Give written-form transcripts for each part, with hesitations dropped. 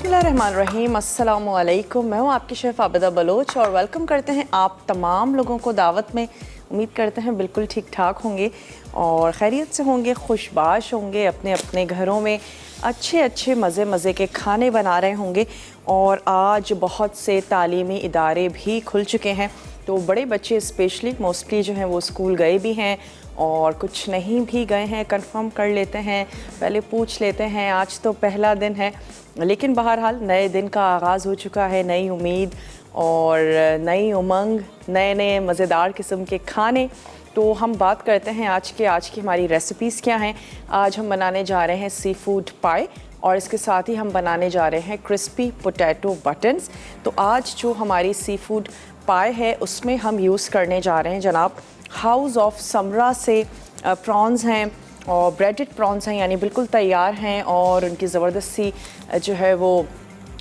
बिस्मिल्लाहिर्रहमानिर्रहीम, अस्सलामुअलैकुम। मैं हूँ आपकी शेफ़ आबिदा बलोच और वेलकम करते हैं आप तमाम लोगों को दावत में। उम्मीद करते हैं बिल्कुल ठीक ठाक होंगे और खैरियत से होंगे, खुशबाश होंगे, अपने अपने घरों में अच्छे अच्छे मज़े मज़े के खाने बना रहे होंगे। और आज बहुत से तालीमी इदारे भी खुल चुके हैं, तो बड़े बच्चे स्पेशली मोस्टली जो हैं वो स्कूल गए भी हैं और कुछ नहीं भी गए हैं। कंफर्म कर लेते हैं, पहले पूछ लेते हैं। आज तो पहला दिन है, लेकिन बहरहाल नए दिन का आगाज़ हो चुका है। नई उम्मीद और नई उमंग, नए नए मज़ेदार किस्म के खाने। तो हम बात करते हैं आज की हमारी रेसिपीज़ क्या हैं। आज हम बनाने जा रहे हैं सी फूड पाई और इसके साथ ही हम बनाने जा रहे हैं क्रिस्पी पोटैटो बटन्स। तो आज जो हमारी सी फूड पाई है उसमें हम यूज़ करने जा रहे हैं जनाब हाउस ऑफ समरा से प्रॉन्स हैं और ब्रेडेड प्रॉन्स हैं, यानी बिल्कुल तैयार हैं और उनकी ज़बरदस्त सी जो है वो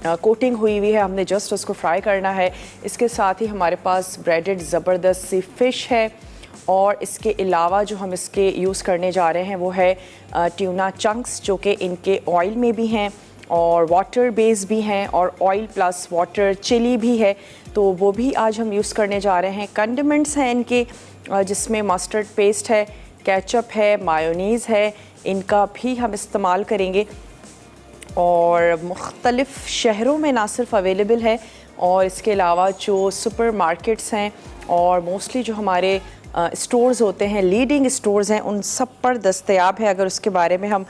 कोटिंग हुई हुई है। हमने जस्ट उसको फ्राई करना है। इसके साथ ही हमारे पास ब्रेडेड ज़बरदस्त सी फ़िश है और इसके अलावा जो हम इसके यूज़ करने जा रहे हैं वो है ट्यूना चंक्स, जो कि इनके ऑयल में भी हैं और वाटर बेस भी हैं और ऑयल प्लस वाटर चिली भी है, तो वो भी आज हम यूज़ करने जा रहे हैं। कंडिमेंट्स हैं इनके जिसमें मस्टर्ड पेस्ट है, केचप है, मायोनीज़ है, इनका भी हम इस्तेमाल करेंगे और मुख्तलिफ़ शहरों में ना सिर्फ अवेलेबल है और इसके अलावा जो सुपर मार्केट्स हैं और मोस्टली जो हमारे स्टोर्स होते हैं, लीडिंग स्टोर्स हैं, उन सब पर दस्तयाब है। अगर उसके बारे में हम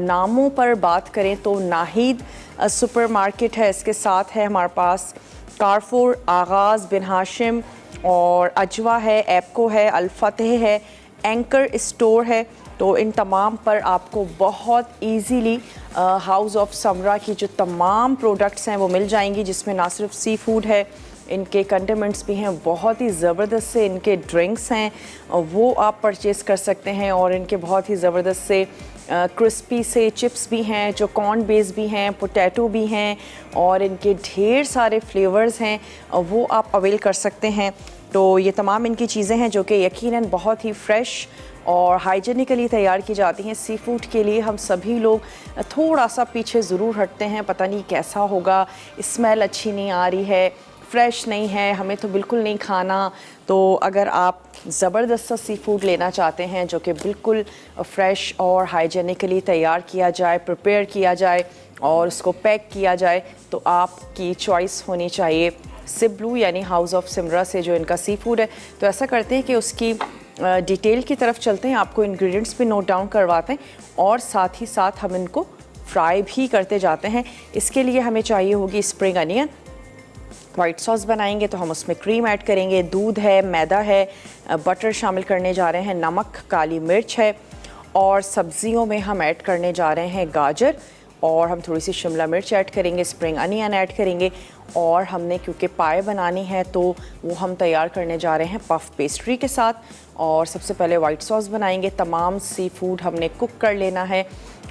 नामों पर बात करें तो नाहिद सुपर मार्केट है, इसके साथ है हमारे पास कारफूर, आगाज़, बिन हाशिम और अजवा है, एप्को है, अल-फतेह है, एंकर स्टोर है। तो इन तमाम पर आपको बहुत इजीली हाउस ऑफ समरा की जो तमाम प्रोडक्ट्स हैं वो मिल जाएंगी, जिसमें ना सिर्फ सी फूड है, इनके कंडिमेंट्स भी हैं, बहुत ही ज़बरदस्त से इनके ड्रिंक्स हैं वो आप परचेज़ कर सकते हैं और इनके बहुत ही ज़बरदस्त से क्रिस्पी से चिप्स भी हैं जो कॉर्न बेस भी हैं, पोटैटो भी हैं और इनके ढेर सारे फ्लेवर्स हैं वो आप अवेल कर सकते हैं। तो ये तमाम इनकी चीज़ें हैं जो कि यकीनन बहुत ही फ्रेश और हाइजीनिकली तैयार की जाती हैं। सी फूड के लिए हम सभी लोग थोड़ा सा पीछे ज़रूर हटते हैं, पता नहीं कैसा होगा, स्मेल अच्छी नहीं आ रही है, फ्रेश नहीं है, हमें तो बिल्कुल नहीं खाना। तो अगर आप ज़बरदस्त सा सी फूड लेना चाहते हैं जो कि बिल्कुल फ़्रेश और हाइजीनिकली तैयार किया जाए, प्रिपेयर किया जाए और उसको पैक किया जाए, तो आपकी चॉइस होनी चाहिए सिब्लू यानी हाउस ऑफ सिमरा से जो इनका सी फूड है। तो ऐसा करते हैं कि उसकी डिटेल की तरफ चलते हैं, आपको इंग्रेडिएंट्स भी नोट डाउन करवाते हैं और साथ ही साथ हम इनको फ्राई भी करते जाते हैं। इसके लिए हमें चाहिए होगी स्प्रिंग अनियन। वाइट सॉस बनाएंगे तो हम उसमें क्रीम ऐड करेंगे, दूध है, मैदा है, बटर शामिल करने जा रहे हैं, नमक, काली मिर्च है और सब्जियों में हम ऐड करने जा रहे हैं गाजर और हम थोड़ी सी शिमला मिर्च ऐड करेंगे, स्प्रिंग अनियन ऐड करेंगे और हमने क्योंकि पाए बनानी है तो वो हम तैयार करने जा रहे हैं पफ पेस्ट्री के साथ। और सबसे पहले वाइट सॉस बनाएंगे। तमाम सी फूड हमने कुक कर लेना है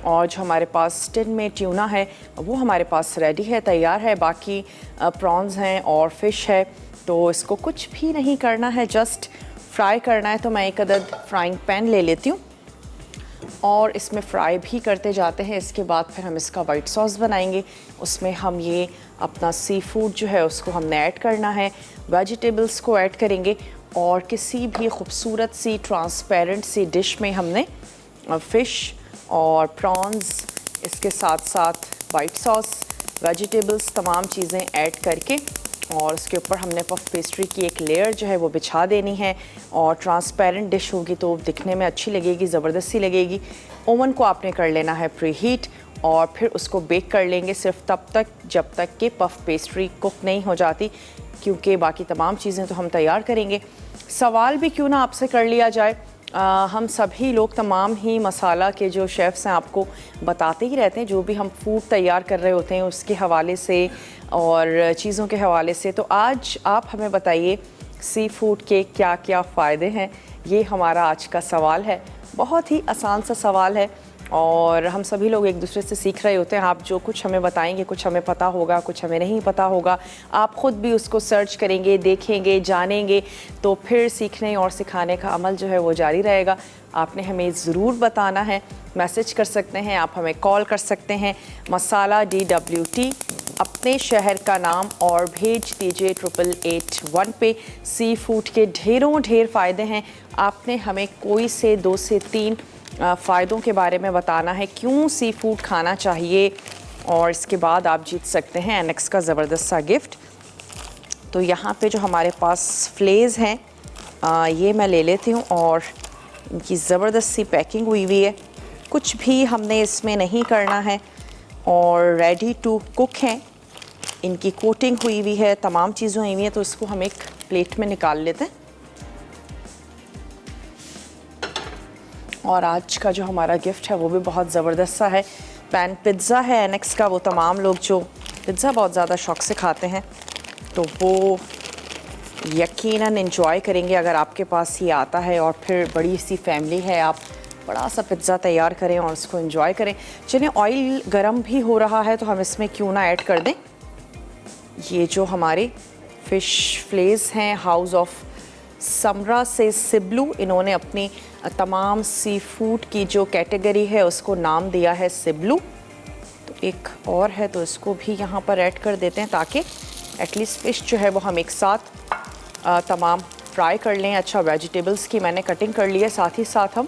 और जो हमारे पास टिन में ट्यूना है वो हमारे पास रेडी है, तैयार है। बाकी प्रॉन्स हैं और फ़िश है, तो इसको कुछ भी नहीं करना है, जस्ट फ्राई करना है। तो मैं एक अदद फ्राइंग पैन ले लेती हूँ और इसमें फ्राई भी करते जाते हैं। इसके बाद फिर हम इसका वाइट सॉस बनाएंगे, उसमें हम ये अपना सी फूड जो है उसको हमने ऐड करना है, वेजिटेबल्स को ऐड करेंगे और किसी भी खूबसूरत सी ट्रांसपेरेंट सी डिश में हमने फ़िश और प्रॉन्स, इसके साथ साथ वाइट सॉस, वेजिटेबल्स, तमाम चीज़ें ऐड करके और उसके ऊपर हमने पफ पेस्ट्री की एक लेयर जो है वो बिछा देनी है और ट्रांसपेरेंट डिश होगी तो दिखने में अच्छी लगेगी, ज़बरदस्त सी लगेगी। ओवन को आपने कर लेना है प्री हीट और फिर उसको बेक कर लेंगे सिर्फ तब तक जब तक कि पफ पेस्ट्री कुक नहीं हो जाती, क्योंकि बाकी तमाम चीज़ें तो हम तैयार करेंगे। सवाल भी क्यों ना आपसे कर लिया जाए, हम सभी लोग तमाम ही मसाला के जो शेफ़्स हैं आपको बताते ही रहते हैं जो भी हम फूड तैयार कर रहे होते हैं उसके हवाले से और चीज़ों के हवाले से। तो आज आप हमें बताइए सी फूड के क्या क्या फ़ायदे हैं, ये हमारा आज का सवाल है। बहुत ही आसान सा सवाल है और हम सभी लोग एक दूसरे से सीख रहे होते हैं। आप जो कुछ हमें बताएंगे, कुछ हमें पता होगा, कुछ हमें नहीं पता होगा। आप ख़ुद भी उसको सर्च करेंगे, देखेंगे, जानेंगे, तो फिर सीखने और सिखाने का अमल जो है वो जारी रहेगा। आपने हमें ज़रूर बताना है, मैसेज कर सकते हैं, आप हमें कॉल कर सकते हैं, मसाला DWT, अपने शहर का नाम और भेज दीजिए 8881 पे। सी फूड के ढेरों ढेर फ़ायदे हैं। आपने हमें कोई से 2 से 3 फ़ायदों के बारे में बताना है, क्यों सी फूड खाना चाहिए, और इसके बाद आप जीत सकते हैं एनेक्स का ज़बरदस्त सा गिफ्ट। तो यहाँ पे जो हमारे पास फ्लेज़ हैं, ये मैं ले लेती हूँ, और इनकी ज़बरदस्त सी पैकिंग हुई हुई है, कुछ भी हमने इसमें नहीं करना है, और रेडी टू कुक हैं। इनकी कोटिंग हुई हुई है, तमाम चीज़ें हुई हुई हैं। तो इसको हम एक प्लेट में निकाल लेते हैं। और आज का जो हमारा गिफ्ट है वो भी बहुत ज़बरदस्त सा है। पैन पिज़्ज़ा है एनेक्स का। वो तमाम लोग जो पिज़्ज़ा बहुत ज़्यादा शौक़ से खाते हैं, तो वो यकीनन एंजॉय करेंगे अगर आपके पास ये आता है, और फिर बड़ी सी फैमिली है, आप बड़ा सा पिज़्ज़ा तैयार करें और उसको एंजॉय करें। चलिए, ऑयल गरम भी हो रहा है, तो हम इसमें क्यों ना ऐड कर दें ये जो हमारे फ़िश फ्लेज़ हैं, हाउस ऑफ समरा से सिबलू। इन्होंने अपनी तमाम सी फूड की जो कैटेगरी है उसको नाम दिया है सिबलू। तो एक और है, तो इसको भी यहाँ पर ऐड कर देते हैं, ताकि एटलीस्ट फ़िश जो है वो हम एक साथ तमाम फ्राई कर लें। अच्छा, वेजिटेबल्स की मैंने कटिंग कर ली है, साथ ही साथ हम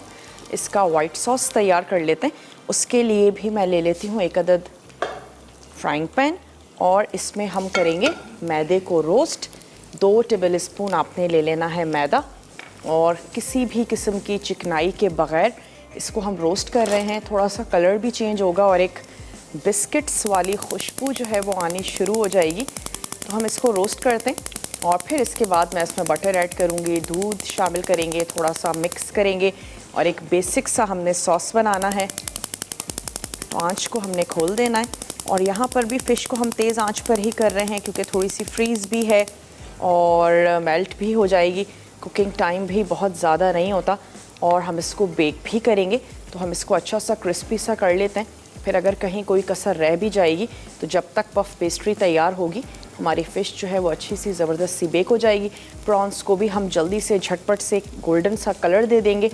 इसका वाइट सॉस तैयार कर लेते हैं। उसके लिए भी मैं ले लेती हूँ एक अदद फ्राइंग पैन, और इसमें हम करेंगे मैदे को रोस्ट। 2 टेबल स्पून आपने ले लेना है मैदा, और किसी भी किस्म की चिकनाई के बग़ैर इसको हम रोस्ट कर रहे हैं। थोड़ा सा कलर भी चेंज होगा और एक बिस्किट्स वाली खुशबू जो है वो आनी शुरू हो जाएगी। तो हम इसको रोस्ट करते हैं, और फिर इसके बाद मैं इसमें बटर ऐड करूँगी, दूध शामिल करेंगे, थोड़ा सा मिक्स करेंगे, और एक बेसिक सा हमने सॉस बनाना है। तो आँच को हमने खोल देना है, और यहाँ पर भी फ़िश को हम तेज़ आंच पर ही कर रहे हैं, क्योंकि थोड़ी सी फ्रीज़ भी है और मेल्ट भी हो जाएगी। कुकिंग टाइम भी बहुत ज़्यादा नहीं होता, और हम इसको बेक भी करेंगे। तो हम इसको अच्छा सा क्रिस्पी सा कर लेते हैं। फिर अगर कहीं कोई कसर रह भी जाएगी, तो जब तक पफ पेस्ट्री तैयार होगी, हमारी फ़िश जो है वो अच्छी सी ज़बरदस्त सी बेक हो जाएगी। प्रॉन्स को भी हम जल्दी से झटपट से गोल्डन सा कलर दे देंगे,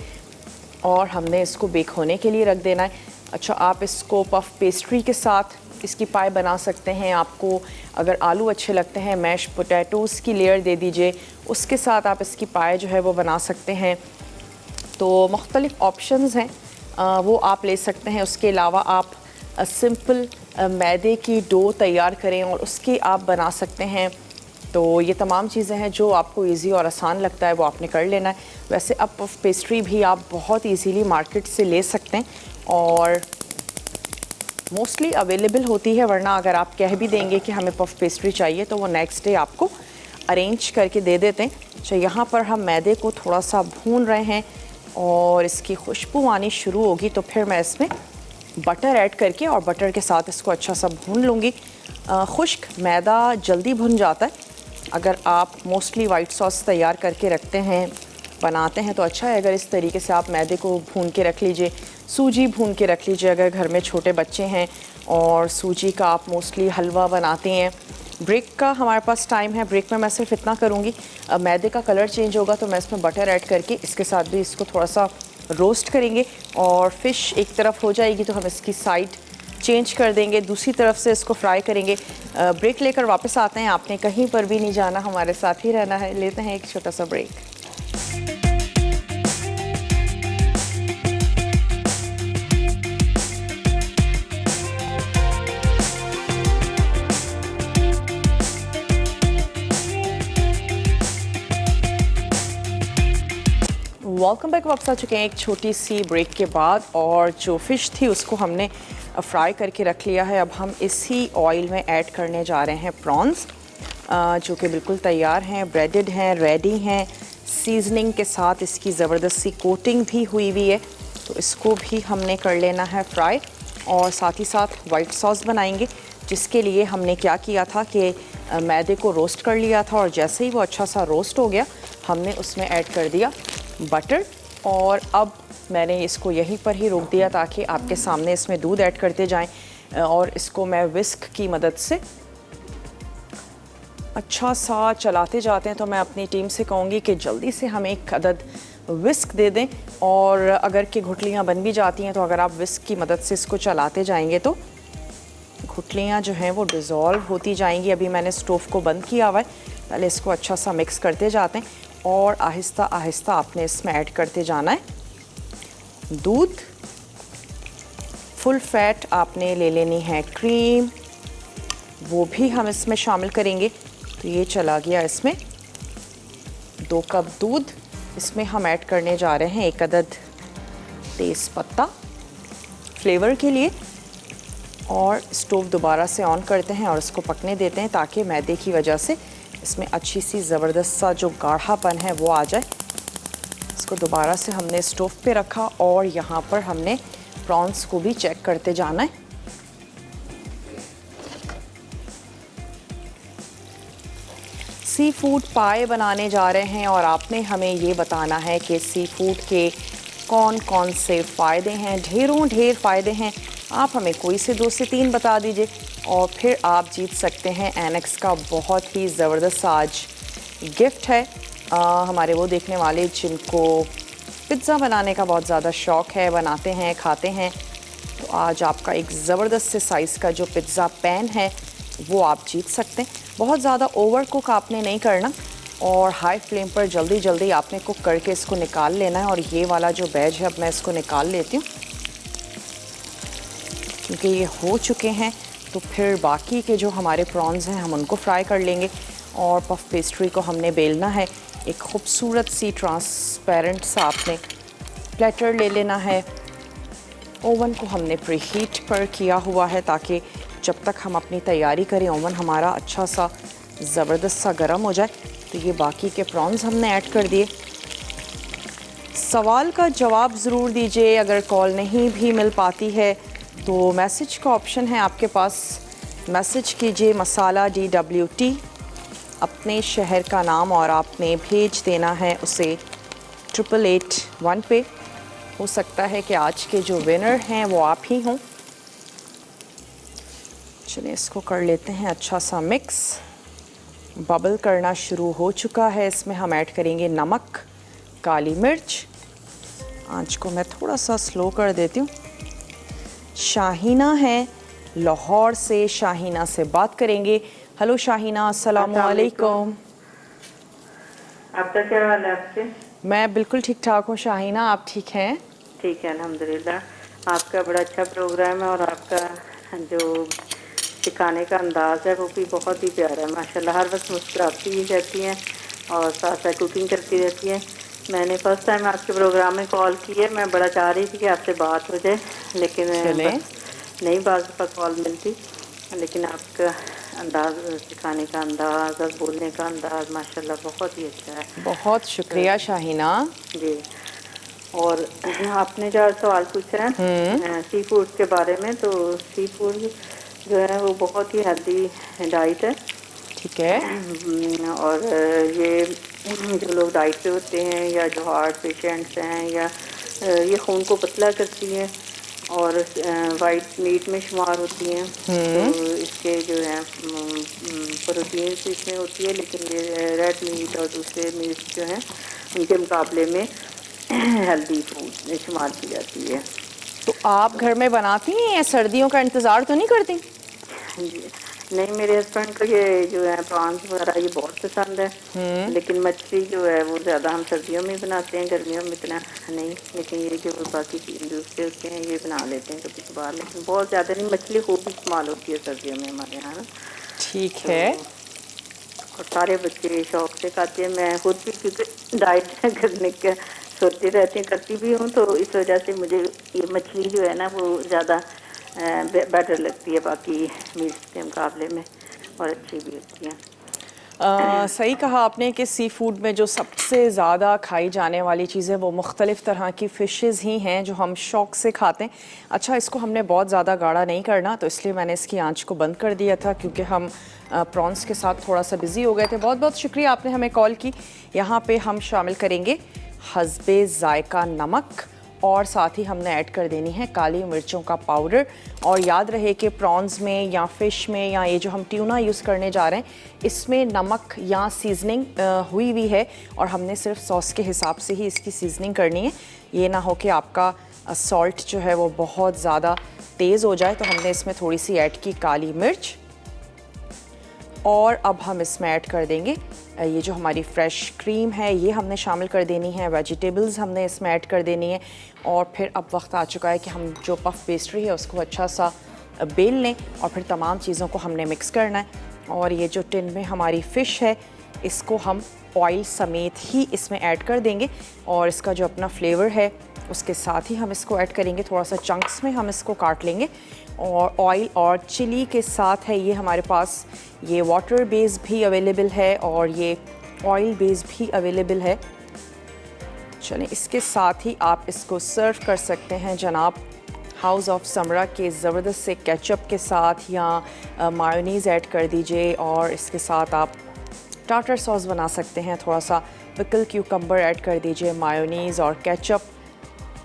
और हमने इसको बेक होने के लिए रख देना है। अच्छा, आप इसको पफ पेस्ट्री के साथ इसकी पाई बना सकते हैं। आपको अगर आलू अच्छे लगते हैं, मैश पोटैटोज़ की लेयर दे दीजिए, उसके साथ आप इसकी पाई जो है वो बना सकते हैं। तो मुख्तलिफ़ ऑप्शंस हैं, वो आप ले सकते हैं। उसके अलावा आप सिंपल मैदे की डो तैयार करें और उसकी आप बना सकते हैं। तो ये तमाम चीज़ें हैं जो आपको इजी और आसान लगता है, वो आपने कर लेना है। वैसे अब पफ पेस्ट्री भी आप बहुत इजीली मार्केट से ले सकते हैं, और मोस्टली अवेलेबल होती है। वरना अगर आप कह भी देंगे कि हमें पफ पेस्ट्री चाहिए, तो वो नेक्स्ट डे आपको अरेंज करके दे देते हैं। तो यहाँ पर हम मैदे को थोड़ा सा भून रहे हैं, और इसकी खुशबू आनी शुरू होगी, तो फिर मैं इसमें बटर ऐड करके और बटर के साथ इसको अच्छा सा भून लूँगी। खुश्क मैदा जल्दी भुन जाता है। अगर आप मोस्टली वाइट सॉस तैयार करके रखते हैं, बनाते हैं, तो अच्छा है अगर इस तरीके से आप मैदे को भून के रख लीजिए। सूजी भून के रख लीजिए अगर घर में छोटे बच्चे हैं, और सूजी का आप मोस्टली हलवा बनाते हैं। ब्रेक का हमारे पास टाइम है, ब्रेक में मैं सिर्फ इतना करूँगी, मैदे का कलर चेंज होगा तो मैं इसमें बटर ऐड करके इसके साथ भी इसको थोड़ा सा रोस्ट करेंगे, और फ़िश एक तरफ हो जाएगी तो हम इसकी साइड चेंज कर देंगे, दूसरी तरफ से इसको फ्राई करेंगे। ब्रेक लेकर वापस आते हैं। आपने कहीं पर भी नहीं जाना, हमारे साथ ही रहना है। लेते हैं एक छोटा सा ब्रेक। Welcome back. वापस आ चुके हैं एक छोटी सी ब्रेक के बाद, और जो फ़िश थी उसको हमने फ्राई करके रख लिया है। अब हम इसी ऑयल में ऐड करने जा रहे हैं प्रॉन्स, जो कि बिल्कुल तैयार हैं, ब्रेडेड हैं, रेडी हैं, सीजनिंग के साथ इसकी ज़बरदस्त सी कोटिंग भी हुई हुई है। तो इसको भी हमने कर लेना है फ्राई, और साथ ही साथ वाइट सॉस बनाएंगे, जिसके लिए हमने क्या किया था कि मैदे को रोस्ट कर लिया था, और जैसे ही वो अच्छा सा रोस्ट हो गया, हमने उसमें ऐड कर दिया बटर। और अब मैंने इसको यहीं पर ही रोक दिया ताकि आपके सामने इसमें दूध ऐड करते जाएं और इसको मैं विस्क की मदद से अच्छा सा चलाते जाते हैं। तो मैं अपनी टीम से कहूँगी कि जल्दी से हमें एक अदद विस्क दे दें, और अगर कि गुठलियाँ बन भी जाती हैं तो अगर आप विस्क की मदद से इसको चलाते जाएंगे तो गुठलियाँ जो हैं वो डिज़ोल्व होती जाएंगी। अभी मैंने स्टोव को बंद किया हुआ है, पहले इसको अच्छा सा मिक्स करते जाते हैं और आहिस्ता आहिस्ता आपने इसमें ऐड करते जाना है दूध। फुल फैट आपने ले लेनी है क्रीम, वो भी हम इसमें शामिल करेंगे। तो ये चला गया इसमें 2 कप दूध। इसमें हम ऐड करने जा रहे हैं 1 अदद तेज़ पत्ता फ्लेवर के लिए, और स्टोव दोबारा से ऑन करते हैं और इसको पकने देते हैं ताकि मैदे की वजह से इसमें अच्छी सी ज़बरदस्त सा जो गाढ़ापन है वो आ जाए। इसको दोबारा से हमने स्टोव पे रखा और यहाँ पर हमने प्रॉन्स को भी चेक करते जाना है। सी फूड पाए बनाने जा रहे हैं और आपने हमें ये बताना है कि सी फूड के कौन कौन से फ़ायदे हैं। ढेरों ढेर फ़ायदे हैं, आप हमें कोई से 2 से 3 बता दीजिए और फिर आप जीत सकते हैं एनेक्स का बहुत ही ज़बरदस्त आज गिफ्ट है। हमारे वो देखने वाले जिनको पिज़्ज़ा बनाने का बहुत ज़्यादा शौक़ है, बनाते हैं, खाते हैं, तो आज आपका एक ज़बरदस्त से साइज़ का जो पिज़्ज़ा पैन है वो आप जीत सकते हैं। बहुत ज़्यादा ओवर कुक आपने नहीं करना और हाई फ्लेम पर जल्दी जल्दी आपने कुक करके इसको निकाल लेना है। और ये वाला जो बैज है अब मैं इसको निकाल लेती हूँ क्योंकि ये हो चुके हैं। तो फिर बाकी के जो हमारे प्रॉन्स हैं हम उनको फ्राई कर लेंगे। और पफ पेस्ट्री को हमने बेलना है, एक खूबसूरत सी ट्रांसपेरेंट सा आपने प्लेटर ले लेना है। ओवन को हमने प्रीहीट पर किया हुआ है ताकि जब तक हम अपनी तैयारी करें ओवन हमारा अच्छा सा ज़बरदस्त सा गर्म हो जाए। तो ये बाकी के प्रॉन्स हमने ऐड कर दिए। सवाल का जवाब ज़रूर दीजिए, अगर कॉल नहीं भी मिल पाती है तो मैसेज का ऑप्शन है आपके पास। मैसेज कीजिए मसाला DWT, अपने शहर का नाम, और आपने भेज देना है उसे 8881 पे। हो सकता है कि आज के जो विनर हैं वो आप ही हों। चलिए इसको कर लेते हैं अच्छा सा मिक्स। बबल करना शुरू हो चुका है। इसमें हम ऐड करेंगे नमक, काली मिर्च। आंच को मैं थोड़ा सा स्लो कर देती हूँ। शाहीना है लाहौर से, शाहीना से बात करेंगे। हेलो शाहीना, अस्सलाम वालेकुम। आपका क्या हाल है आपसे? मैं बिल्कुल ठीक ठाक हूँ शाहीना, आप ठीक हैं? ठीक है अल्हम्दुलिल्लाह। आपका बड़ा अच्छा प्रोग्राम है और आपका जो सिखाने का अंदाज़ है वो भी बहुत ही प्यारा है माशाल्लाह। हर वक्त मुस्कुराती ही रहती हैं और साथ साथ कुकिंग करती रहती हैं। मैंने फ़र्स्ट टाइम आपके प्रोग्राम में कॉल की है। मैं बड़ा चाह रही थी कि आपसे बात हो जाए, लेकिन नहीं बाज़ दफ़ा कॉल मिलती। लेकिन आपका अंदाज़, सिखाने का अंदाज़ और बोलने का अंदाज़ माशाल्लाह बहुत ही अच्छा है। बहुत शुक्रिया शाहीना जी। और आपने जो सवाल पूछा है सी फूड के बारे में, तो सी फूड जो है वो बहुत ही हेल्दी डाइट है। ठीक है। और ये जो लोग डाइट पे होते हैं या जो हार्ट पेशेंट्स हैं या ये खून को पतला करती हैं और वाइट मीट में शुमार होती हैं। तो इसके जो है प्रोटीन इसमें होती है, लेकिन ये रेड मीट और दूसरे मीट जो हैं उनके मुकाबले में हेल्दी फूड में शुमार की जाती है। तो आप घर में बनाती हैं या सर्दियों का इंतज़ार तो नहीं करती? जी नहीं, मेरे हस्बैंड को ये जो है प्रॉन्स वगैरह ये बहुत पसंद है। लेकिन मछली जो है वो ज़्यादा हम सर्दियों में बनाते हैं, गर्मियों में इतना नहीं। लेकिन ये जो बाकी दूसरे होते हैं ये बना लेते हैं कभी कभार, लेकिन बहुत ज़्यादा नहीं। मछली खूब इस्तेमाल होती है सर्दियों में हमारे यहाँ ना। ठीक है। और सारे बच्चे शौक से खाते हैं। मैं खुद भी क्योंकि डाइट करने का सोचती रहती हूँ, करती भी हूँ, तो इस वजह से मुझे ये मछली जो है ना वो ज़्यादा बेटर लगती है बाकी मीट के मुकाबले में, और अच्छी भी होती है। सही कहा आपने कि सी फूड में जो सबसे ज़्यादा खाई जाने वाली चीज़ें वो मुख्तलिफ़ तरह की फ़िशेज़ ही हैं जो हम शौक़ से खाते हैं। अच्छा, इसको हमने बहुत ज़्यादा गाढ़ा नहीं करना, तो इसलिए मैंने इसकी आंच को बंद कर दिया था क्योंकि हम प्रॉन्स के साथ थोड़ा सा बिज़ी हो गए थे। बहुत बहुत शुक्रिया आपने हमें कॉल की। यहाँ पे हम शामिल करेंगे हस्बे ज़ायका नमक और साथ ही हमने ऐड कर देनी है काली मिर्चों का पाउडर। और याद रहे कि प्रॉन्स में या फ़िश में या ये जो हम ट्यूना यूज़ करने जा रहे हैं इसमें नमक या सीजनिंग हुई हुई है और हमने सिर्फ सॉस के हिसाब से ही इसकी सीजनिंग करनी है। ये ना हो कि आपका सॉल्ट जो है वो बहुत ज़्यादा तेज़ हो जाए। तो हमने इसमें थोड़ी सी ऐड की काली मिर्च और अब हम इसमें ऐड कर देंगे ये जो हमारी फ़्रेश क्रीम है ये हमने शामिल कर देनी है, वेजिटेबल्स हमने इसमें ऐड कर देनी है। और फिर अब वक्त आ चुका है कि हम जो पफ पेस्ट्री है उसको अच्छा सा बेल लें और फिर तमाम चीज़ों को हमने मिक्स करना है। और ये जो टिन में हमारी फ़िश है इसको हम ऑयल समेत ही इसमें ऐड कर देंगे और इसका जो अपना फ्लेवर है उसके साथ ही हम इसको ऐड करेंगे। थोड़ा सा चंक्स में हम इसको काट लेंगे और ऑयल और चिली के साथ है ये हमारे पास ये वाटर बेस भी अवेलेबल है और ये ऑयल बेस भी अवेलेबल है। चलें, इसके साथ ही आप इसको सर्व कर सकते हैं जनाब हाउस ऑफ समरा के ज़बरदस्त से केचप के साथ या मायोनीज़ ऐड कर दीजिए और इसके साथ आप टार्टर सॉस बना सकते हैं। थोड़ा सा पिकल क्यूकम्बर ऐड कर दीजिए, मायोनीज़ और केचप।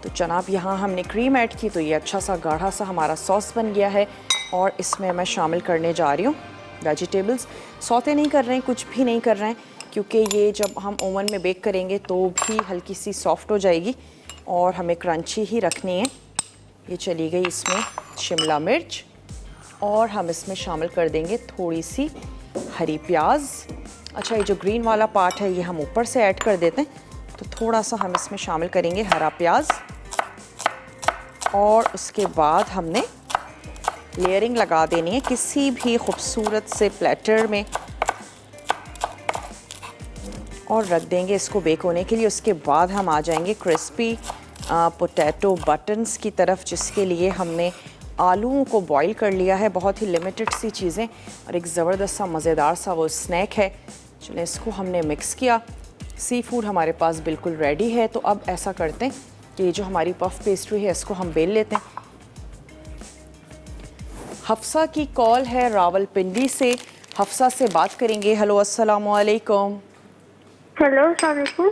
तो जनाब यहाँ हमने क्रीम ऐड की तो ये अच्छा सा गाढ़ा सा हमारा सॉस बन गया है और इसमें मैं शामिल करने जा रही हूँ वेजिटेबल्स। सौते नहीं कर रहे हैं, कुछ भी नहीं कर रहे हैं क्योंकि ये जब हम ओवन में बेक करेंगे तो भी हल्की सी सॉफ्ट हो जाएगी और हमें क्रंची ही रखनी है। ये चली गई इसमें शिमला मिर्च और हम इसमें शामिल कर देंगे थोड़ी सी हरी प्याज। अच्छा, ये जो ग्रीन वाला पार्ट है ये हम ऊपर से ऐड कर देते हैं तो थोड़ा सा हम इसमें शामिल करेंगे हरा प्याज और उसके बाद हमने लेयरिंग लगा देनी है किसी भी खूबसूरत से प्लेटर में और रख देंगे इसको बेक होने के लिए। उसके बाद हम आ जाएंगे क्रिस्पी पोटैटो बटन्स की तरफ, जिसके लिए हमने आलूओं को बॉईल कर लिया है। बहुत ही लिमिटेड सी चीज़ें और एक ज़बरदस्त सा मज़ेदार सा वो स्नैक है। चलिए, इसको हमने मिक्स किया। सी फूड हमारे पास बिल्कुल रेडी है। तो अब ऐसा करते हैं कि ये जो हमारी पफ पेस्ट्री है इसको हम बेल लेते हैं। हफ्सा की कॉल है रावलपिंडी से, हफ्सा से बात करेंगे। हेलो, अस्सलाम वालेकुम। हेलो, अस्सलाम वालेकुम।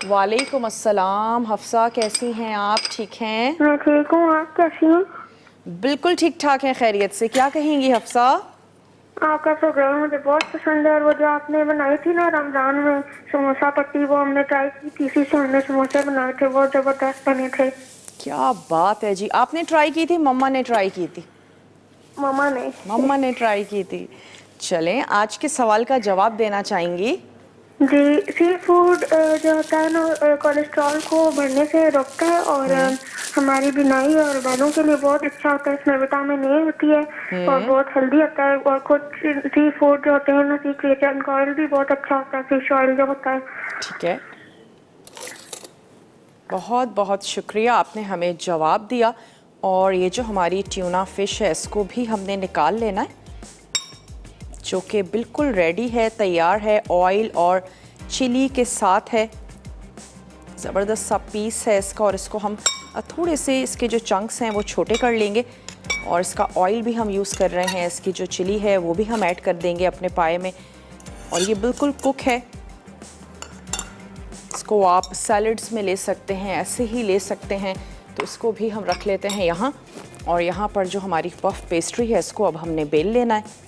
वालेकुम अस्सलाम। हफ्सा, कैसी हैं आप? ठीक हैं? मैं ठीक हूँ, आप कैसी हैं? बिल्कुल ठीक ठाक हैं, खैरियत से। क्या कहेंगी हफ्सा? आपका प्रोग्राम मुझे बहुत पसंद है और वो जो आपने बनाई थी ना रमज़ान में समोसा पट्टी, वो हमने ट्राई की थी। इसी से हमने समोसे बनाए थे, बहुत ज़बरदस्त बने थे। क्या बात है जी। आपने ट्राई की थी? मम्मा ने ट्राई की थी? मम्मा ने ट्राई की थी। चलें, आज के सवाल का जवाब देना चाहेंगी? जी, सी फूड जो होता है ना कोलेस्ट्रॉल को बढ़ने से रोकता है और हमारी बिनाई और बालों के लिए बहुत अच्छा होता है। इसमें विटामिन ए होती है और बहुत हेल्दी होता है। और कुछ सी फूड जो होते हैं ना, सी क्रिएचर, उनका ऑयल भी बहुत अच्छा होता है, फिश ऑयल जो होता है। ठीक है, बहुत बहुत शुक्रिया, आपने हमें जवाब दिया। और ये जो हमारी ट्यूना फ़िश है इसको भी हमने निकाल लेना है, जो कि बिल्कुल रेडी है, तैयार है। ऑयल और चिली के साथ है। ज़बरदस्त सा पीस है इसका और इसको हम थोड़े से इसके जो चंक्स हैं वो छोटे कर लेंगे और इसका ऑयल भी हम यूज़ कर रहे हैं। इसकी जो चिली है वो भी हम ऐड कर देंगे अपने पाए में और ये बिल्कुल कुक है। इसको आप सैलड्स में ले सकते हैं, ऐसे ही ले सकते हैं। तो इसको भी हम रख लेते हैं यहाँ। और यहाँ पर जो हमारी पफ पेस्ट्री है इसको अब हमने बेल लेना है।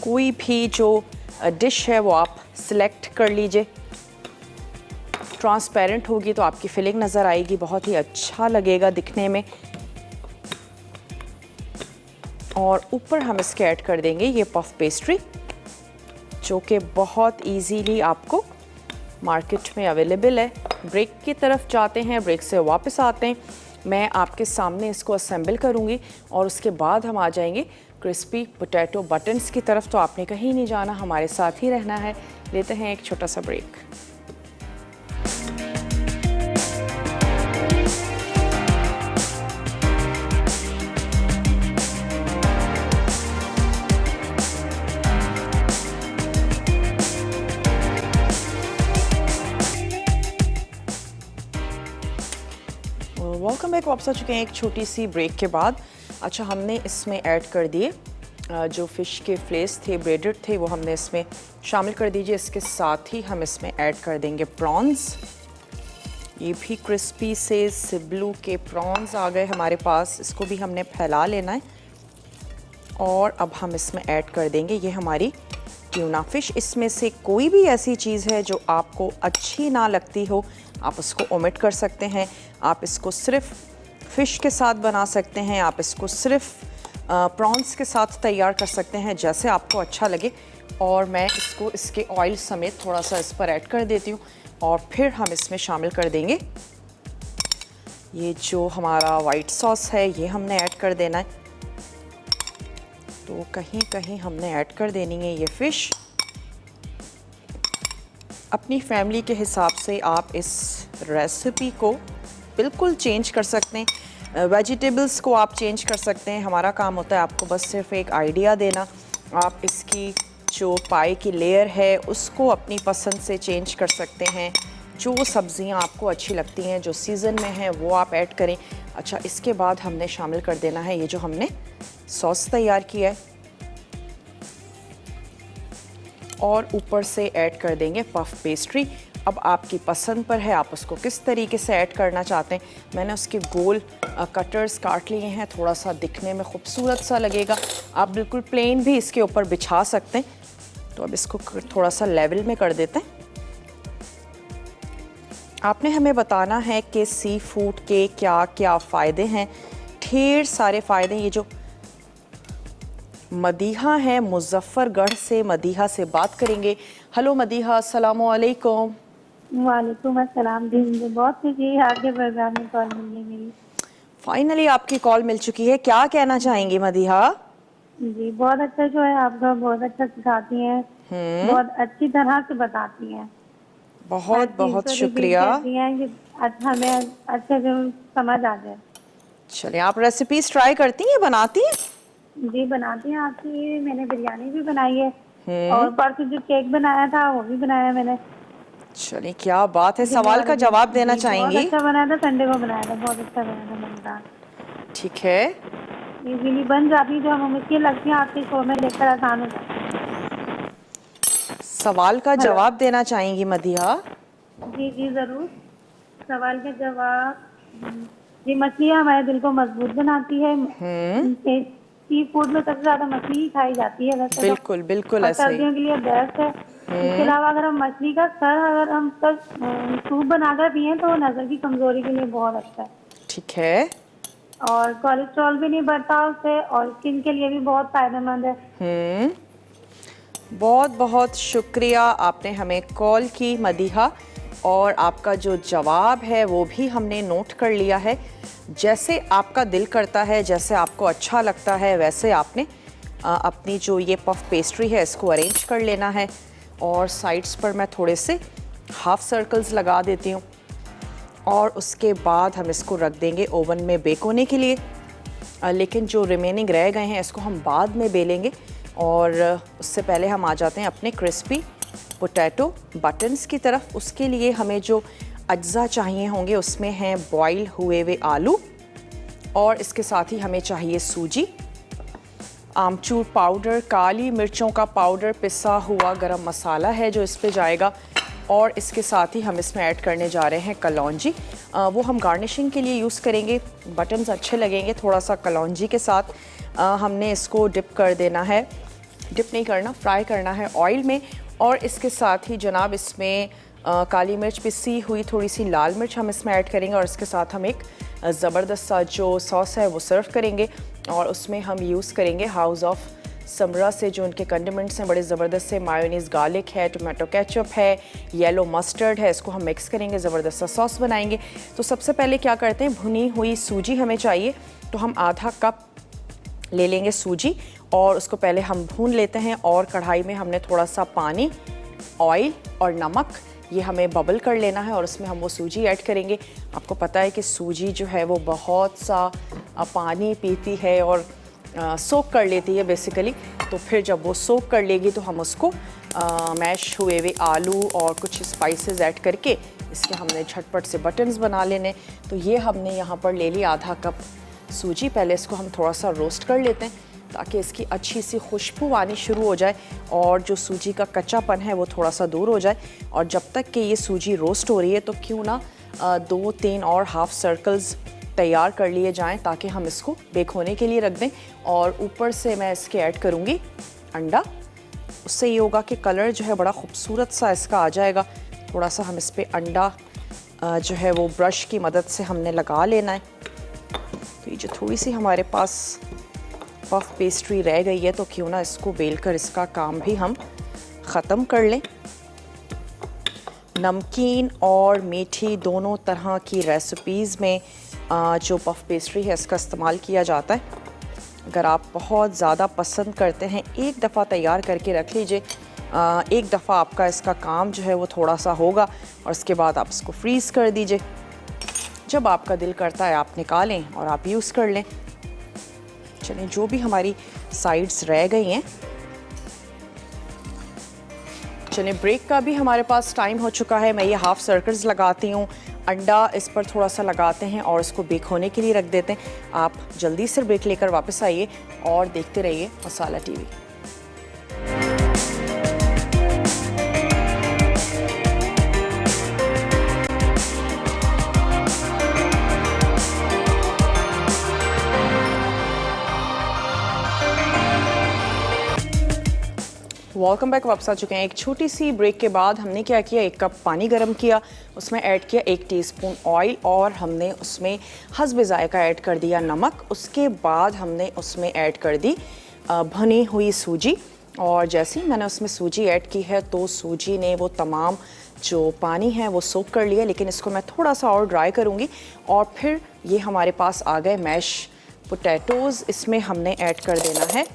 कोई भी जो डिश है वो आप सिलेक्ट कर लीजिए। ट्रांसपेरेंट होगी तो आपकी फिलिंग नज़र आएगी, बहुत ही अच्छा लगेगा दिखने में। और ऊपर हम इसके ऐड कर देंगे ये पफ पेस्ट्री, जो कि बहुत इजीली आपको मार्केट में अवेलेबल है। ब्रेक की तरफ जाते हैं, ब्रेक से वापस आते हैं। मैं आपके सामने इसको असेंबल करूँगी और उसके बाद हम आ जाएंगे क्रिस्पी पोटैटो बटन्स की तरफ। तो आपने कहीं नहीं जाना, हमारे साथ ही रहना है। लेते हैं एक छोटा सा ब्रेक। Welcome back. वापस आ चुके हैं एक छोटी सी ब्रेक के बाद। अच्छा, हमने इसमें ऐड कर दिए जो फ़िश के फ्लेस थे, ब्रेडेड थे, वो हमने इसमें शामिल कर दीजिए। इसके साथ ही हम इसमें ऐड कर देंगे प्रॉन्स ये भी क्रिस्पी से सिब्लू के प्रॉन्स आ गए हमारे पास, इसको भी हमने फैला लेना है। और अब हम इसमें ऐड कर देंगे ये हमारी ट्यूना फ़िश। इसमें से कोई भी ऐसी चीज़ है जो आपको अच्छी ना लगती हो, आप उसको ओमिट कर सकते हैं। आप इसको सिर्फ फ़िश के साथ बना सकते हैं, आप इसको सिर्फ प्रॉन्स के साथ तैयार कर सकते हैं, जैसे आपको अच्छा लगे। और मैं इसको इसके ऑयल समेत थोड़ा सा इस पर ऐड कर देती हूँ और फिर हम इसमें शामिल कर देंगे ये जो हमारा वाइट सॉस है, ये हमने ऐड कर देना है। तो कहीं कहीं हमने ऐड कर देनी है ये फ़िश। अपनी फैमिली के हिसाब से आप इस रेसिपी को बिल्कुल चेंज कर सकते हैं, वेजिटेबल्स को आप चेंज कर सकते हैं। हमारा काम होता है आपको बस सिर्फ एक आइडिया देना। आप इसकी जो पाई की लेयर है उसको अपनी पसंद से चेंज कर सकते हैं। जो सब्ज़ियां आपको अच्छी लगती हैं, जो सीज़न में हैं, वो आप ऐड करें। अच्छा, इसके बाद हमने शामिल कर देना है ये जो हमने सॉस तैयार किया है और ऊपर से ऐड कर देंगे पफ पेस्ट्री। अब आपकी पसंद पर है आप उसको किस तरीके से ऐड करना चाहते हैं। मैंने उसके गोल कटर्स काट लिए हैं, थोड़ा सा दिखने में खूबसूरत सा लगेगा। आप बिल्कुल प्लेन भी इसके ऊपर बिछा सकते हैं। तो अब इसको थोड़ा सा लेवल में कर देते हैं। आपने हमें बताना है कि सी फूड के क्या क्या फ़ायदे हैं। ढेर सारे फ़ायदे। ये जो मदीहा है मुजफ्फरगढ़ से, मदीहा से बात करेंगे। हेलो मदीहा, अस्सलामु अलैकुम। वालेकुम अस्सलाम जी, बहुत खुशी है आपके प्रोग्राम में कॉल मिलने मेरी। फाइनली आपकी कॉल मिल चुकी है, क्या कहना चाहेंगी मदीहा? जी बहुत अच्छा शो है आपका, बहुत अच्छा सिखाती हैं, बहुत अच्छी तरह से बताती हैं। बहुत बहुत शुक्रिया। कहती हैं कि अच्छा हमें अच्छे से समझ आ जाए। चलिए, आप रेसिपीज ट्राई करती हैं, बनाती हैं? जी बनाती हैं आपकी। मैंने बिरयानी भी बनाई है और परसों जो केक बनाया था वो भी बनाया मैंने। चलिए, क्या बात है। सवाल का जवाब देना चाहेंगी? बहुत अच्छा बनाया था, संडे को बनाया था, बहुत अच्छा बनाया था मजेदार। ठीक है, इजीली बन जाती, जो हमें मुश्किल लगती है आपके शो में देखकर आसान हो जाती है। सवाल का जवाब देना चाहेंगी मदीहा? जी जी जरूर। सवाल का जवाब, ये मछलियाँ हमारे दिल को मजबूत बनाती है। सी फूड में सबसे ज्यादा मछली ही खाई जाती है वैसे। बिल्कुल बिल्कुल और ऐसे ही। सर्दियों के लिए बेस्ट है। इसके अलावा अगर हम मछली का सर अगर हम सूप बनाकर पिए तो नजर की कमजोरी के लिए बहुत अच्छा है। ठीक है। और कोलेस्ट्रॉल भी नहीं बढ़ता उससे, और स्किन के लिए भी बहुत फायदेमंद है। बहुत बहुत शुक्रिया, आपने हमें कॉल की मदीहा। और आपका जो जवाब है वो भी हमने नोट कर लिया है। जैसे आपका दिल करता है, जैसे आपको अच्छा लगता है, वैसे आपने अपनी जो ये पफ पेस्ट्री है इसको अरेंज कर लेना है। और साइड्स पर मैं थोड़े से हाफ सर्कल्स लगा देती हूँ और उसके बाद हम इसको रख देंगे ओवन में बेक होने के लिए। लेकिन जो रिमेनिंग रह गए हैं इसको हम बाद में बेलेंगे। और उससे पहले हम आ जाते हैं अपने क्रिस्पी पोटैटो बटन्स की तरफ। उसके लिए हमें जो अज्जा चाहिए होंगे उसमें हैं बॉईल हुए हुए आलू, और इसके साथ ही हमें चाहिए सूजी, आमचूर पाउडर, काली मिर्चों का पाउडर, पिसा हुआ गरम मसाला है जो इस पे जाएगा। और इसके साथ ही हम इसमें ऐड करने जा रहे हैं कलौंजी। वो हम गार्निशिंग के लिए यूज़ करेंगे, बटन्स अच्छे लगेंगे थोड़ा सा कलौंजी के साथ। हमने इसको डिप कर देना है, डिप नहीं करना, फ्राई करना है ऑयल में। और इसके साथ ही जनाब इसमें काली मिर्च, पिसी हुई थोड़ी सी लाल मिर्च हम इसमें ऐड करेंगे। और इसके साथ हम एक ज़बरदस्त सा जो सॉस है वो सर्व करेंगे। और उसमें हम यूज़ करेंगे हाउस ऑफ समरा से जो उनके कंडिमेंट्स हैं बड़े ज़बरदस्त से, मायोनीज़ गार्लिक है, टोमेटो केचप है, येलो मस्टर्ड है। इसको हम मिक्स करेंगे, ज़बरदस्त सा सॉस बनाएंगे। तो सबसे पहले क्या करते हैं, भुनी हुई सूजी हमें चाहिए, तो हम आधा कप ले लेंगे सूजी और उसको पहले हम भून लेते हैं। और कढ़ाई में हमने थोड़ा सा पानी, ऑयल और नमक, ये हमें बबल कर लेना है और उसमें हम वो सूजी ऐड करेंगे। आपको पता है कि सूजी जो है वो बहुत सा पानी पीती है और सोक कर लेती है बेसिकली। तो फिर जब वो सोक कर लेगी तो हम उसको मैश हुए हुए आलू और कुछ स्पाइसेस ऐड करके इसके हमने झटपट से बटन्स बना लेने। तो ये हमने यहाँ पर ले लिया आधा कप सूजी। पहले इसको हम थोड़ा सा रोस्ट कर लेते हैं ताकि इसकी अच्छी सी खुशबू आनी शुरू हो जाए और जो सूजी का कच्चापन है वो थोड़ा सा दूर हो जाए। और जब तक कि ये सूजी रोस्ट हो रही है तो क्यों ना 2-3 और हाफ सर्कल्स तैयार कर लिए जाएं ताकि हम इसको बेक होने के लिए रख दें। और ऊपर से मैं इसके ऐड करूँगी अंडा। उससे ये होगा कि कलर जो है बड़ा खूबसूरत सा इसका आ जाएगा। थोड़ा सा हम इस पर अंडा जो है वो ब्रश की मदद से हमने लगा लेना है। तो ये जो थोड़ी सी हमारे पास पफ पेस्ट्री रह गई है तो क्यों ना इसको बेलकर इसका काम भी हम ख़त्म कर लें। नमकीन और मीठी दोनों तरह की रेसिपीज़ में जो पफ पेस्ट्री है इसका इस्तेमाल किया जाता है। अगर आप बहुत ज़्यादा पसंद करते हैं एक दफ़ा तैयार करके रख लीजिए। एक दफ़ा आपका इसका काम जो है वो थोड़ा सा होगा और उसके बाद आप इसको फ्रीज़ कर दीजिए। जब आपका दिल करता है आप निकालें और आप यूज़ कर लें। चलें, जो भी हमारी साइड्स रह गई हैं, चलें ब्रेक का भी हमारे पास टाइम हो चुका है। मैं ये हाफ सर्कल्स लगाती हूँ, अंडा इस पर थोड़ा सा लगाते हैं और इसको बेक होने के लिए रख देते हैं। आप जल्दी से ब्रेक लेकर वापस आइए और देखते रहिए मसाला टीवी। Welcome back. वापस आ चुके हैं। एक छोटी सी ब्रेक के बाद हमने क्या किया, 1 कप पानी गर्म किया, उसमें ऐड किया 1 टीस्पून ऑयल और हमने उसमें हस्बे ज़ायका ऐड कर दिया नमक। उसके बाद हमने उसमें ऐड कर दी भुनी हुई सूजी। और जैसे ही मैंने उसमें सूजी ऐड की है तो सूजी ने वो तमाम जो पानी है वो सोक कर लिया, लेकिन इसको मैं थोड़ा सा और ड्राई करूँगी। और फिर ये हमारे पास आ गए मैश पोटैटोज़। इसमें हमने ऐड कर देना है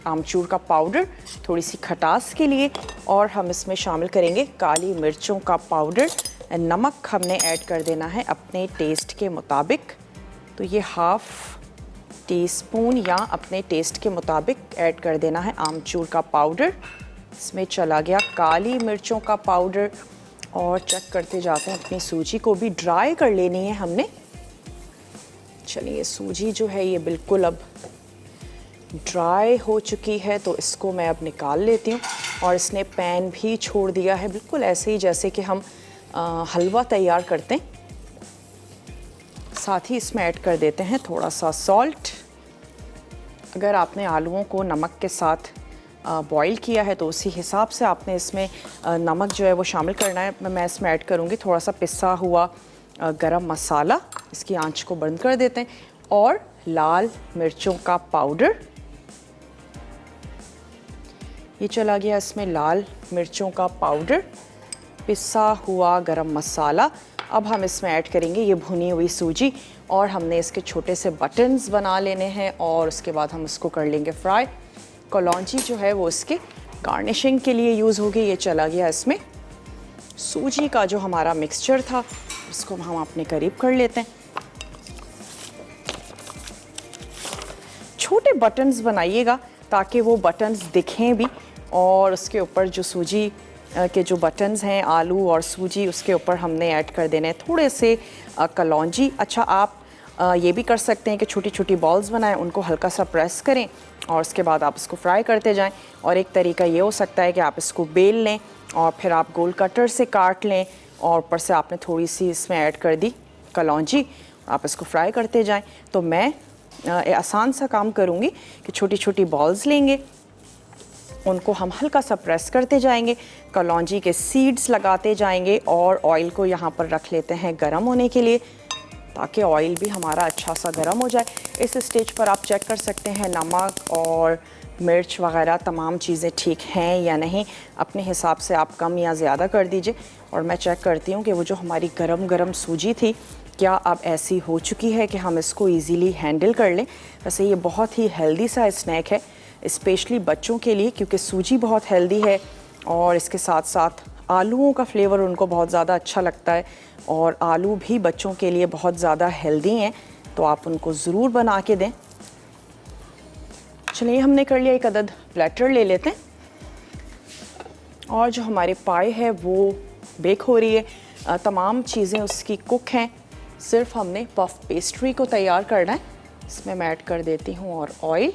आमचूर का पाउडर थोड़ी सी खटास के लिए, और हम इसमें शामिल करेंगे काली मिर्चों का पाउडर। नमक हमने ऐड कर देना है अपने टेस्ट के मुताबिक। तो ये हाफ टीस्पून या अपने टेस्ट के मुताबिक ऐड कर देना है आमचूर का पाउडर। इसमें चला गया काली मिर्चों का पाउडर। और चेक करते जाते हैं, अपनी सूजी को भी ड्राई कर लेनी है हमने। चलिए, सूजी जो है ये बिल्कुल अब ड्राई हो चुकी है तो इसको मैं अब निकाल लेती हूँ। और इसने पैन भी छोड़ दिया है बिल्कुल ऐसे ही जैसे कि हम हलवा तैयार करते हैं। साथ ही इसमें ऐड कर देते हैं थोड़ा सा सॉल्ट। अगर आपने आलूओं को नमक के साथ बॉईल किया है तो उसी हिसाब से आपने इसमें नमक जो है वो शामिल करना है। मैं इसमें ऐड करूँगी थोड़ा सा पिसा हुआ गरम मसाला। इसकी आंच को बंद कर देते हैं। और लाल मिर्चों का पाउडर, ये चला गया इसमें लाल मिर्चों का पाउडर, पिसा हुआ गरम मसाला। अब हम इसमें ऐड करेंगे ये भुनी हुई सूजी और हमने इसके छोटे से बटन्स बना लेने हैं और उसके बाद हम इसको कर लेंगे फ्राई। कलौंजी जो है वो इसके गार्निशिंग के लिए यूज़ होगी। ये चला गया इसमें सूजी का जो हमारा मिक्सचर था, इसको हम अपने करीब कर लेते हैं। छोटे बटन्स बनाइएगा ताकि वो बटन्स दिखें भी, और उसके ऊपर जो सूजी के जो बटन्स हैं आलू और सूजी, उसके ऊपर हमने ऐड कर देने थोड़े से कलौंजी। अच्छा, आप ये भी कर सकते हैं कि छोटी छोटी बॉल्स बनाएं, उनको हल्का सा प्रेस करें और उसके बाद आप इसको फ्राई करते जाएं। और एक तरीका ये हो सकता है कि आप इसको बेल लें और फिर आप गोल कटर से काट लें और ऊपर से आपने थोड़ी सी इसमें ऐड कर दी कलौंजी, आप इसको फ्राई करते जाएं। तो मैं आसान सा काम करूँगी कि छोटी छोटी बॉल्स लेंगे, उनको हम हल्का सा प्रेस करते जाएंगे, कलौंजी के सीड्स लगाते जाएंगे और ऑयल को यहाँ पर रख लेते हैं गरम होने के लिए ताकि ऑयल भी हमारा अच्छा सा गरम हो जाए। इस स्टेज पर आप चेक कर सकते हैं नमक और मिर्च वगैरह तमाम चीज़ें ठीक हैं या नहीं। अपने हिसाब से आप कम या ज़्यादा कर दीजिए। और मैं चेक करती हूँ कि वो जो हमारी गरम गरम सूजी थी क्या अब ऐसी हो चुकी है कि हम इसको इजीली हैंडल कर लें। वैसे ये बहुत ही हेल्दी सा स्नैक है, स्पेशली बच्चों के लिए, क्योंकि सूजी बहुत हेल्दी है और इसके साथ साथ आलूओं का फ्लेवर उनको बहुत ज़्यादा अच्छा लगता है और आलू भी बच्चों के लिए बहुत ज़्यादा हेल्दी हैं, तो आप उनको ज़रूर बना के दें। चलिए, हमने कर लिया, एक अदद प्लेटर ले लेते हैं और जो हमारे पाई है वो बेक हो रही है। तमाम चीज़ें उसकी कुक हैं, सिर्फ हमने पफ पेस्ट्री को तैयार करना है। इसमें मैं ऐड कर देती हूँ और ऑयल।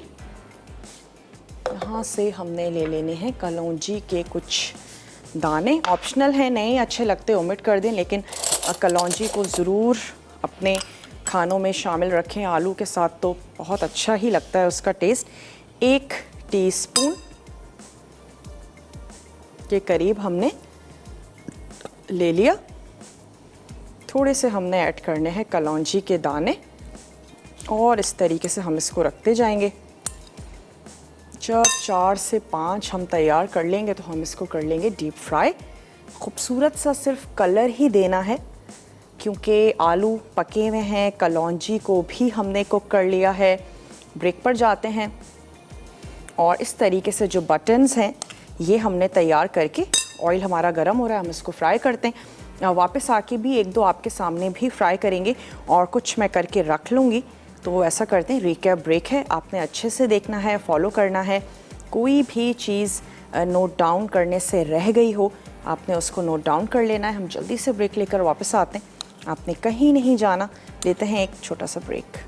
यहाँ से हमने ले लेने हैं कलौंजी के कुछ दाने ऑप्शनल हैं, नहीं अच्छे लगते ओमिट कर दें, लेकिन कलौंजी को ज़रूर अपने खानों में शामिल रखें आलू के साथ, तो बहुत अच्छा ही लगता है उसका टेस्ट। 1 टीस्पून के करीब हमने ले लिया। थोड़े से हमने ऐड करने हैं कलौंजी के दाने और इस तरीके से हम इसको रखते जाएंगे। जब 4 से 5 हम तैयार कर लेंगे तो हम इसको कर लेंगे डीप फ्राई। खूबसूरत सा सिर्फ कलर ही देना है, क्योंकि आलू पके हुए हैं, कलौंजी को भी हमने कुक कर लिया है। ब्रेक पर जाते हैं और इस तरीके से जो बटन्स हैं ये हमने तैयार करके, ऑयल हमारा गर्म हो रहा है, हम इसको फ्राई करते हैं। वापस आके भी 1-2 आपके सामने भी फ्राई करेंगे और कुछ मैं करके रख लूँगी। तो ऐसा करते हैं, रिकैप ब्रेक है, आपने अच्छे से देखना है, फॉलो करना है। कोई भी चीज़ नोट डाउन करने से रह गई हो, आपने उसको नोट डाउन कर लेना है। हम जल्दी से ब्रेक लेकर वापस आते हैं, आपने कहीं नहीं जाना। लेते हैं एक छोटा सा ब्रेक।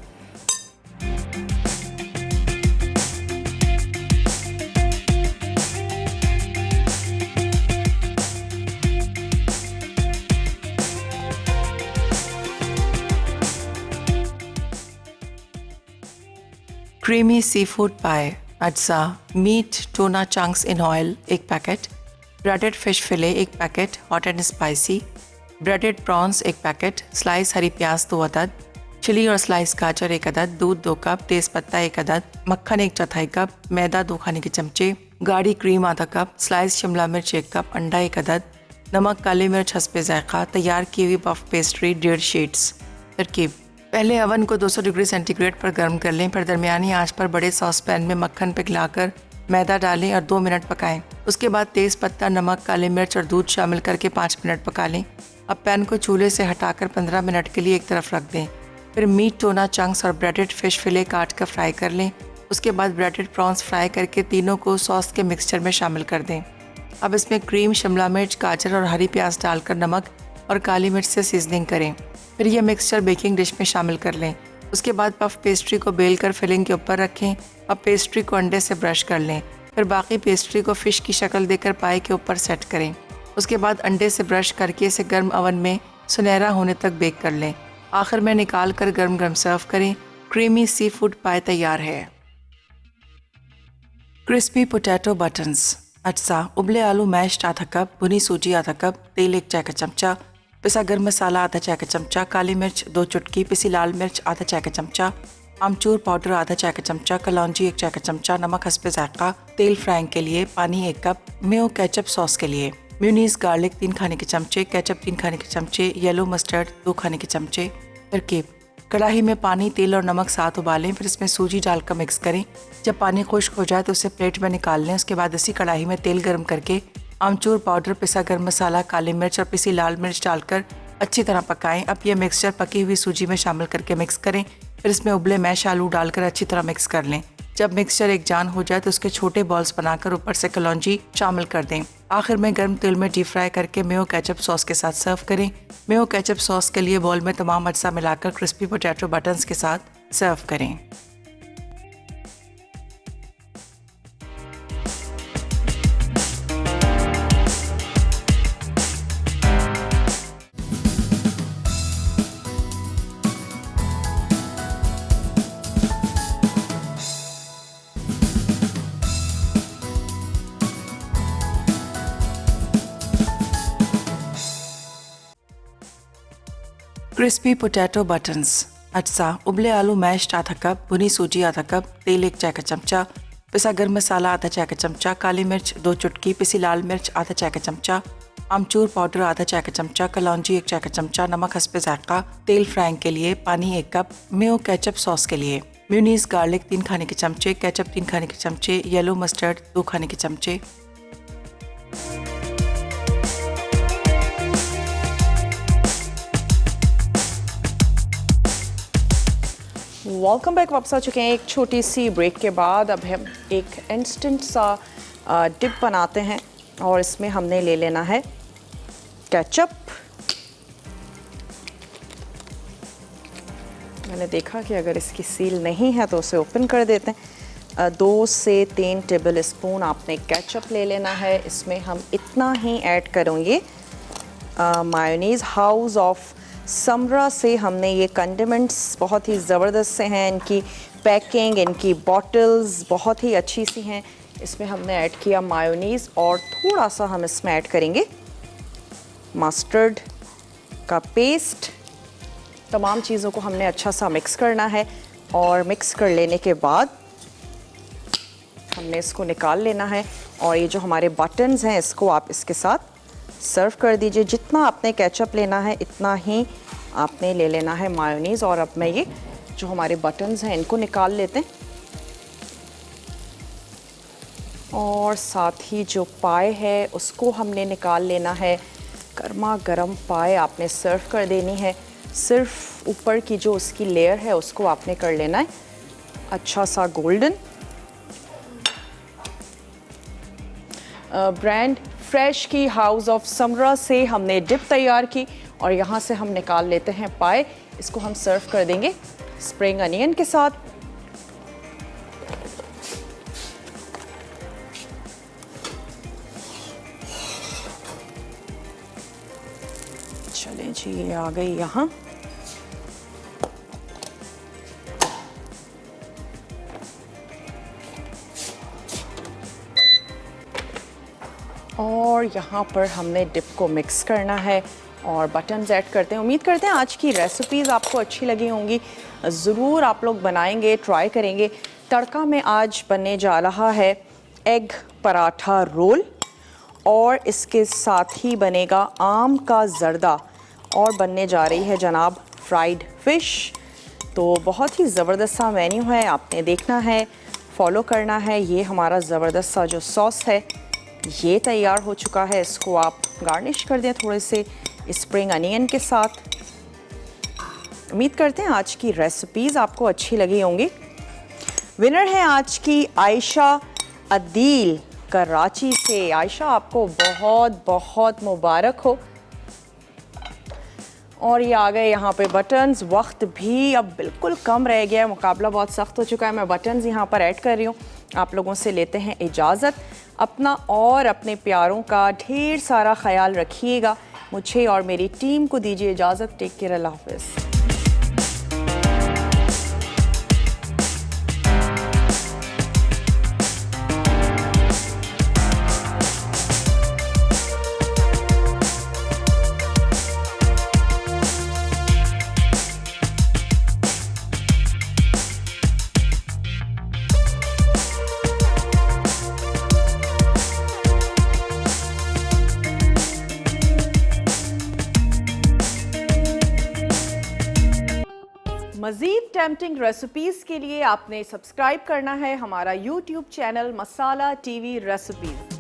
क्रीमी सीफूड पाई, अज्जा, meat tuna chunks in oil 1 packet, breaded fish fillet 1 packet hot and spicy, breaded prawns 1 packet, slice हरी प्याज 2 अदद, चिली और स्लाइस गाजर 1 अदद, दूध 2 कप, तेज़पत्ता 1 अदद, मक्खन 1/4 कप, मैदा 2 खाने के चमचे, गाढ़ी क्रीम आधा कप, स्लाइस शिमला मिर्च 1 कप, अंडा 1 अदद, नमक, काली मिर्च हस्बे ज़ायक़ा, तैयार की हुई पफ पेस्ट्री 1.5 शीट्स। तरकीब: पहले अवन को 200 डिग्री सेंटीग्रेड पर गर्म कर लें, फिर दरमियानी आंच पर बड़े सॉस पैन में मक्खन पिघलाकर मैदा डालें और 2 मिनट पकाएं। उसके बाद तेज़ पत्ता, नमक, काली मिर्च और दूध शामिल करके 5 मिनट पका लें। अब पैन को चूल्हे से हटाकर 15 मिनट के लिए एक तरफ रख दें। फिर मीट, टोना चंक्स और ब्रेडेड फिश फिले काट कर फ्राई कर लें। उसके बाद ब्रेडेड प्रॉन्स फ्राई करके तीनों को सॉस के मिक्सचर में शामिल कर दें। अब इसमें क्रीम, शिमला मिर्च, गाजर और हरी प्याज डालकर नमक और काली मिर्च से सीजनिंग करें। फिर यह मिक्सचर बेकिंग डिश में शामिल कर लें। उसके बाद पफ पेस्ट्री को बेल कर फिलिंग के ऊपर रखें। अब पेस्ट्री को अंडे से ब्रश कर लें। फिर बाकी पेस्ट्री को फ़िश की शक्ल देकर पाई के ऊपर सेट करें। उसके बाद अंडे से ब्रश करके इसे गर्म ओवन में सुनहरा होने तक बेक कर लें। आखिर में निकाल कर गर्म गर्म सर्व करें। क्रीमी सी फूड पाई तैयार है। क्रिस्पी पोटैटो बटन्स, अज्जा, उबले आलू मैश्ड आधा कप, भुनी सूजी आधा कप, तेल 1 चाय का चमचा, पिसा गर्म मसाला आधा चाय का चमचा, काली मिर्च 2 चुटकी, पिसी लाल मिर्च आधा चाय का चमचा, आमचूर पाउडर आधा चाय का चमचा, कलौंजी 1 चाय का चमचा, नमक हस्बे ज़ायक़ा, तेल फ्राइंग के लिए, पानी 1 कप, मेयो केचप सॉस के लिए, म्यूनीस गार्लिक 3 खाने के चमचे, केचप 3 खाने के चमचे, येलो मस्टर्ड 2 खाने के चमचे। तरकीब: कढ़ाई में पानी, तेल और नमक साथ उबालें, फिर इसमें सूजी डालकर मिक्स करें। जब पानी खुश्क हो जाए तो उसे प्लेट में निकाल लें। उसके बाद इसी कढ़ाई में तेल गर्म करके आमचूर पाउडर, पिसा गर्म मसाला, काली मिर्च और पिसी लाल मिर्च डालकर अच्छी तरह पकाएं। अब यह मिक्सचर पकी हुई सूजी में शामिल करके मिक्स करें। फिर इसमें उबले मैश आलू डालकर अच्छी तरह मिक्स कर लें। जब मिक्सचर एक जान हो जाए तो उसके छोटे बॉल्स बनाकर ऊपर से कलौंजी शामिल कर दें। आखिर में गर्म तेल में डीप फ्राई करके मेयो केचप सॉस के साथ सर्व करें। मेयो केचप सॉस के लिए बॉल में तमाम अज्जा मिलाकर क्रिस्पी पोटैटो बटन्स के साथ सर्व करें। क्रिस्पी पोटैटो बटन्स, अज्जा, उबले आलू मैश्ड आधा कप, भुनी सूजी आधा कप, तेल 1 चाय का चमचा, पिसा गर्म मसाला आधा चाय का चमचा, काली मिर्च 2 चुटकी, पिसी लाल मिर्च आधा चाय का चमचा, आमचूर पाउडर आधा चाय का चमचा, कलौंजी 1 चाय का चमचा, नमक हस्बे ज़ायक़ा, तेल फ्राइंग के लिए, पानी 1 कप, मेयो केचप सॉस के लिए, म्यूनीस गार्लिक 3 खाने के चमचे, केचप 3 खाने के चमचे, येलो मस्टर्ड 2 खाने के चमचे। Welcome back. वापस आ चुके हैं एक छोटी सी ब्रेक के बाद। अब हम एक इंस्टेंट सा डिप बनाते हैं और इसमें हमने ले लेना है केचप। मैंने देखा कि अगर इसकी सील नहीं है तो उसे ओपन कर देते हैं। 2 से 3 टेबल स्पून आपने केचप ले लेना है। इसमें हम इतना ही ऐड करेंगे मायोनीज़ हाउस ऑफ समरा से हमने ये कंडिमेंट्स बहुत ही ज़बरदस्त से हैं, इनकी पैकिंग, इनकी बॉटल्स बहुत ही अच्छी सी हैं। इसमें हमने ऐड किया मायोनीज़ और थोड़ा सा हम इसमें ऐड करेंगे मस्टर्ड का पेस्ट। तमाम चीज़ों को हमने अच्छा सा मिक्स करना है और मिक्स कर लेने के बाद हमने इसको निकाल लेना है। और ये जो हमारे बटन्स हैं इसको आप इसके साथ सर्व कर दीजिए। जितना आपने केचप लेना है इतना ही आपने ले लेना है मायोनीज़। और अब मैं ये जो हमारे बटन्स हैं इनको निकाल लेते हैं और साथ ही जो पाए है उसको हमने निकाल लेना है। गर्मा गर्म पाए आपने सर्व कर देनी है। सिर्फ ऊपर की जो उसकी लेयर है उसको आपने कर लेना है अच्छा सा गोल्डन। ब्रांड फ्रेश की हाउस ऑफ समरा से हमने डिप तैयार की और यहाँ से हम निकाल लेते हैं पाए। इसको हम सर्व कर देंगे स्प्रिंग अनियन के साथ। चलें जी, ये आ गई यहाँ। और यहाँ पर हमने डिप को मिक्स करना है और बटन्स ऐड करते हैं। उम्मीद करते हैं आज की रेसिपीज़ आपको अच्छी लगी होंगी। ज़रूर आप लोग बनाएंगे, ट्राई करेंगे। तड़का में आज बनने जा रहा है एग पराठा रोल और इसके साथ ही बनेगा आम का जर्दा और बनने जा रही है जनाब फ्राइड फ़िश। तो बहुत ही ज़बरदस्त सा मेन्यू है, आपने देखना है, फॉलो करना है। ये हमारा ज़बरदस्त सा जो सॉस है ये तैयार हो चुका है। इसको आप गार्निश कर दें थोड़े से स्प्रिंग अनियन के साथ। उम्मीद करते हैं आज की रेसिपीज़ आपको अच्छी लगी होंगी। विनर है आज की आयशा अदील कराची से। आयशा, आपको बहुत बहुत मुबारक हो। और ये आ गए यहाँ पे बटन्स। वक्त भी अब बिल्कुल कम रह गया है, मुकाबला बहुत सख्त हो चुका है। मैं बटन्स यहाँ पर ऐड कर रही हूँ। आप लोगों से लेते हैं इजाज़त। अपना और अपने प्यारों का ढेर सारा ख्याल रखिएगा। मुझे और मेरी टीम को दीजिए इजाज़त। टेक केयर, अल्लाह हाफ़िज़। मज़ीद टेम्पटिंग रेसिपीज़ के लिए आपने सब्सक्राइब करना है हमारा YouTube चैनल मसाला TV रेसिपीज़।